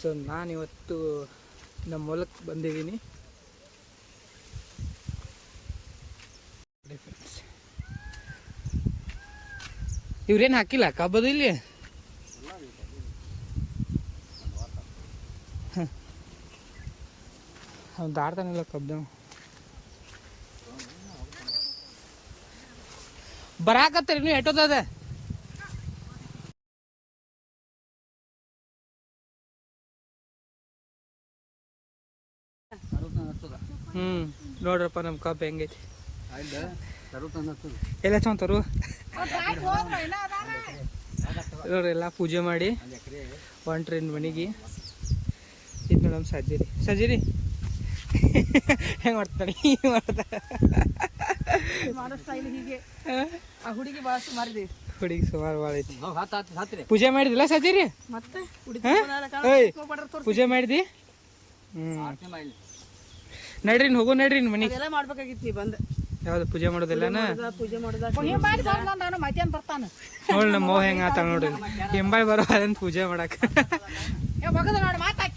So ನಾನಿವತ್ತು ನಮ್ಮ ಹೊಲಕ್ಕೆ ಬಂದಿದ್ದೀನಿ. ಇವ್ರೇನು ಹಾಕಿಲ್ಲ ಕಬ್ಬದು ಇಲ್ಲಿ. ಅವ್ನು ದಾಡ್ತಾನಿಲ್ಲ ಕಬ್ಬು. ಬರಾಕತ್ತೀರಿ ನೀವು ಎಷ್ಟೊತ್ತದ? ನೋಡ್ರಪ್ಪ ನಮ್ಮ ಕಬ್ಬು ಹೆಂಗೈತಿ. ಎಲ್ಲ ತರು ನೋಡ್ರಿ, ಎಲ್ಲ ಪೂಜೆ ಮಾಡಿ ಹೊಂಟ್ರಿ ಮನೆಗೆ. ಇದು ನೋಡಮ್ ಸಜ್ಜಿರಿ ಹೆಂಗೆ ಮಾಡ್ತಾನೆ ಹುಡುಗಿ ಸುಮಾರು ಭಾಳ ಐತಿ. ಪೂಜೆ ಮಾಡಿದಿಲ್ಲ ಸಜ್ಜಿರಿ? ಪೂಜೆ ಮಾಡಿದಿ? ನಡ್ರಿ ಹೋಗೋ ನಡ್ರಿ ಮನೆಗೆ. ಮಾಡ್ಬೇಕಾಗಿತ್ತು ಬಂದ. ಯಾವ್ದು ಪೂಜೆ ಮಾಡೋದಿಲ್ಲನ? ಬರ್ತಾನ ನೋಡ್ ನಮ್ಮ ಹೆಂಗ ಆತ ನೋಡ್ರಿ. ಹಿಂಬಾಯಿ ಬರೋ ಅದನ್ನ ಪೂಜೆ ಮಾಡಕ್. ನೋಡಿ ಮಾತಾಕಿ